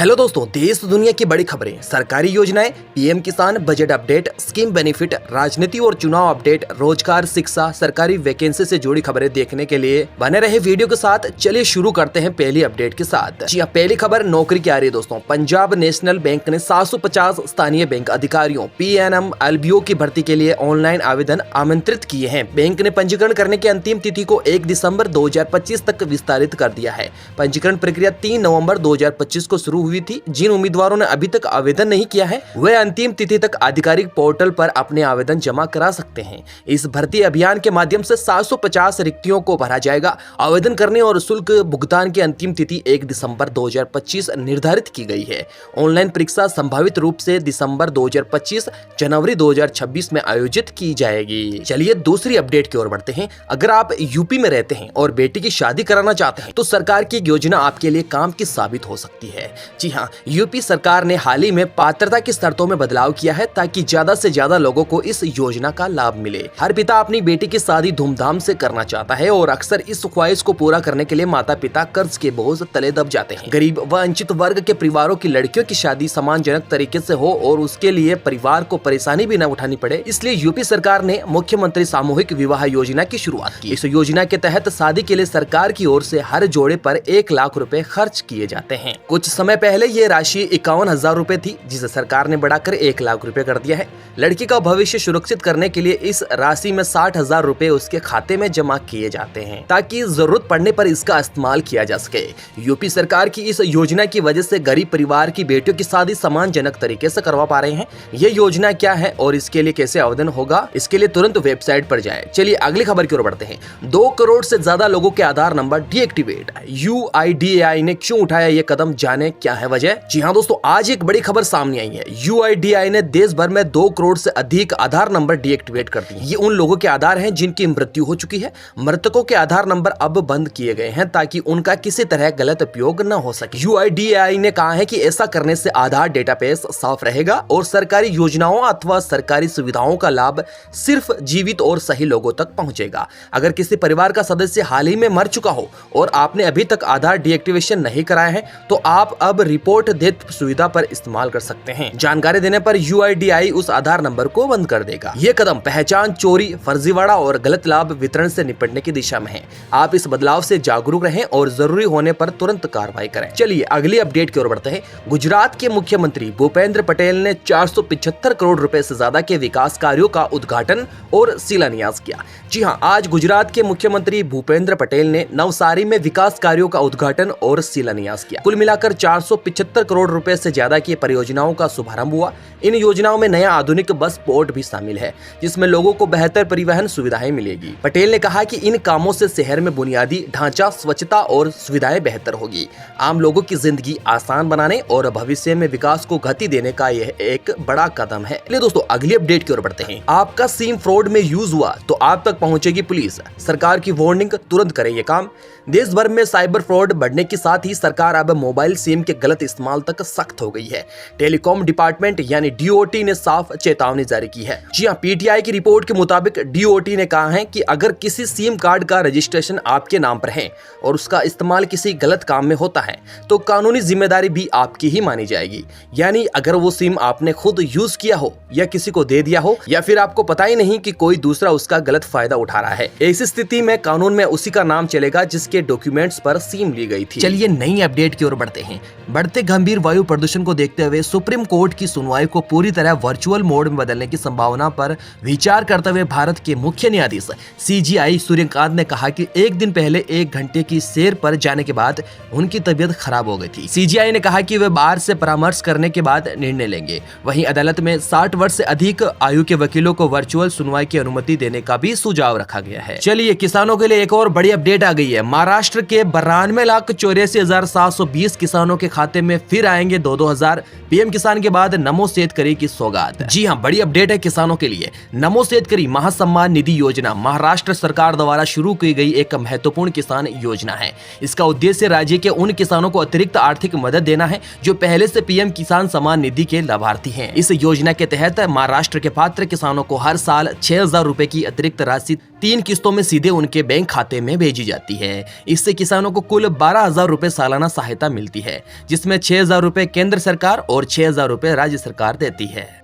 Hello दोस्तों, देश दुनिया की बड़ी खबरें, सरकारी योजनाएं, पीएम किसान, बजट अपडेट, स्कीम बेनिफिट, राजनीति और चुनाव अपडेट, रोजगार, शिक्षा, सरकारी वैकेंसी से जुड़ी खबरें देखने के लिए बने रहे वीडियो के साथ। चलिए शुरू करते हैं पहली अपडेट के साथ। जी हाँ, पहली खबर नौकरी की आ रही है दोस्तों। पंजाब नेशनल बैंक ने 750 स्थानीय बैंक अधिकारियों PNM LBO की भर्ती के लिए ऑनलाइन आवेदन आमंत्रित किए हैं। बैंक ने पंजीकरण करने की अंतिम तिथि को 1 दिसंबर 2025 तक विस्तारित कर दिया है। पंजीकरण प्रक्रिया 3 नवंबर 2025 को शुरू हुई थी। जिन उम्मीदवारों ने अभी तक आवेदन नहीं किया है वे अंतिम तिथि तक आधिकारिक पोर्टल पर अपने आवेदन जमा करा सकते हैं। इस भर्ती अभियान के माध्यम से 750 रिक्तियों को भरा जाएगा। आवेदन करने और शुल्क भुगतान की अंतिम तिथि 1 दिसंबर 2025 निर्धारित की गई है। ऑनलाइन परीक्षा संभावित रूप से दिसंबर 2025 जनवरी 2026 में आयोजित की जाएगी। चलिए दूसरी अपडेट की ओर बढ़ते हैं। अगर आप यूपी में रहते हैं और बेटी की शादी कराना चाहते हैं तो सरकार की योजना आपके लिए काम की साबित हो सकती है। जी हाँ, यूपी सरकार ने हाल ही में पात्रता की शर्तों में बदलाव किया है ताकि ज्यादा से ज्यादा लोगों को इस योजना का लाभ मिले। हर पिता अपनी बेटी की शादी धूमधाम से करना चाहता है और अक्सर इस ख्वाहिश को पूरा करने के लिए माता पिता कर्ज के बोझ तले दब जाते हैं। गरीब व वंचित वर्ग के परिवारों की लड़कियों की शादी सम्मानजनक तरीके से हो और उसके लिए परिवार को परेशानी भी न उठानी पड़े, इसलिए यूपी सरकार ने मुख्यमंत्री सामूहिक विवाह योजना की शुरुआत की। इस योजना के तहत शादी के लिए सरकार की ओर से हर जोड़े पर 1 लाख रुपए खर्च किए जाते हैं। कुछ समय पहले ये राशि 51,000 रुपए थी, जिसे सरकार ने बढ़ाकर 1 लाख रुपए कर दिया है। लड़की का भविष्य सुरक्षित करने के लिए इस राशि में 60,000 रुपए उसके खाते में जमा किए जाते हैं ताकि जरूरत पड़ने पर इसका इस्तेमाल किया जा सके। यूपी सरकार की इस योजना की वजह से गरीब परिवार की बेटियों की शादी सम्मानजनक तरीके से करवा पा रहे हैं। ये योजना क्या है और इसके लिए कैसे आवेदन होगा, इसके लिए तुरंत वेबसाइट पर जाएं। चलिए अगली खबर की ओर बढ़ते हैं। 2 करोड़ से ज्यादा लोगों के आधार नंबर डीएक्टिवेट। UIDAI ने क्यों उठाया ये कदम, जाने क्या है वजह। जी हाँ दोस्तों, आज एक बड़ी खबर सामने आई है। UIDAI ने देश भर में 2 करोड़ से अधिक आधार नंबर डीएक्टिवेट कर दिए। ये उन लोगों के आधार हैं जिनकी मृत्यु हो चुकी है। मृतकों के आधार नंबर अब बंद किए गए हैं ताकि उनका किसी तरह गलत उपयोग न हो सके। UIDAI ने कहा है कि ऐसा करने से आधार डेटाबेस साफ रहेगा और सरकारी योजनाओं अथवा सरकारी सुविधाओं का लाभ सिर्फ जीवित और सही लोगों तक पहुंचेगा। अगर किसी परिवार का सदस्य हाल ही में मर चुका हो और आपने अभी तक आधार डीएक्टिवेशन नहीं कराया है तो आप अब रिपोर्ट डेथ सुविधा पर इस्तेमाल कर सकते हैं। जानकारी देने पर UIDAI उस आधार नंबर को बंद कर देगा। ये कदम पहचान चोरी, फर्जीवाड़ा और गलत लाभ वितरण से निपटने की दिशा में है। आप इस बदलाव से जागरूक रहें और जरूरी होने पर तुरंत कार्रवाई करें। चलिए अगली अपडेट की ओर बढ़ते हैं। गुजरात के मुख्यमंत्री भूपेंद्र पटेल ने 475 करोड़ रुपए से ज्यादा के विकास कार्यों का उद्घाटन और शिलान्यास किया। जी हाँ, आज गुजरात के मुख्यमंत्री भूपेंद्र पटेल ने नवसारी में विकास कार्यों का उद्घाटन और शिलान्यास किया। कुल मिलाकर 475 करोड़ रुपए से ज्यादा की परियोजनाओं का शुभारंभ हुआ। इन योजनाओं में नया आधुनिक बस पोर्ट भी शामिल है जिसमें लोगों को बेहतर परिवहन सुविधाएं मिलेगी। पटेल ने कहा कि इन कामों से शहर में बुनियादी ढांचा, स्वच्छता और सुविधाएं बेहतर होगी। आम लोगों की जिंदगी आसान बनाने और भविष्य में विकास को गति देने का यह एक बड़ा कदम है। चलिए दोस्तों अगली अपडेट की ओर बढ़ते हैं। आपका सिम फ्रॉड में यूज हुआ तो आप तक पहुंचेगी पुलिस। सरकार की वार्निंग, तुरंत करें ये काम। देश भर में साइबर फ्रॉड बढ़ने के साथ ही सरकार अब मोबाइल सिम के गलत इस्तेमाल तक सख्त हो गई है। टेलीकॉम डिपार्टमेंट यानी DOT ने साफ चेतावनी जारी की है। जी हाँ, PTI की रिपोर्ट के मुताबिक DOT ने कहा है कि अगर किसी सिम कार्ड का रजिस्ट्रेशन आपके नाम पर है और उसका इस्तेमाल किसी गलत काम में होता है तो कानूनी जिम्मेदारी भी आपकी ही मानी जाएगी। यानी अगर वो सिम आपने खुद यूज किया हो या किसी को दे दिया हो या फिर आपको पता ही नहीं कि कोई दूसरा उसका गलत फायदा उठा रहा है, ऐसी स्थिति में कानून में उसी का नाम चलेगा जिसके डॉक्यूमेंट्स पर सिम ली गई थी। चलिए नई अपडेट की ओर बढ़ते हैं। बढ़ते गंभीर वायु प्रदूषण को देखते हुए सुप्रीम कोर्ट की सुनवाई को पूरी तरह वर्चुअल मोड में बदलने की संभावना पर विचार करते हुए भारत के मुख्य न्यायाधीश CJI सूर्यकांत ने कहा कि एक दिन पहले 1 घंटे की सैर पर जाने के बाद उनकी तबीयत खराब हो गई थी। CJI ने कहा कि वे बार से परामर्श करने के बाद निर्णय लेंगे। वहीं अदालत में 60 वर्ष से अधिक आयु के वकीलों को वर्चुअल सुनवाई की अनुमति देने का भी सुझाव रखा गया है। चलिए किसानों के लिए एक और बड़ी अपडेट आ गई है। महाराष्ट्र के 92,84,720 किसानों के खाते में फिर आएंगे 2-2 हजार। पीएम किसान के बाद नमो शेतकरी की सौगात। जी हाँ, बड़ी अपडेट है किसानों के लिए। नमो शेतकरी महासम्मान निधि योजना महाराष्ट्र सरकार द्वारा शुरू की गई एक महत्वपूर्ण किसान योजना है। इसका उद्देश्य राज्य के उन किसानों को अतिरिक्त आर्थिक मदद देना है जो पहले से पीएम किसान सम्मान निधि के लाभार्थी हैं। इस योजना के तहत महाराष्ट्र के पात्र किसानों को हर साल 6,000 रुपए की अतिरिक्त राशि 3 किस्तों में सीधे उनके बैंक खाते में भेजी जाती है। इससे किसानों को कुल 12,000 रुपए सालाना सहायता मिलती है, जिसमें 6,000 रुपए केंद्र सरकार और 6,000 रुपए राज्य सरकार देती है।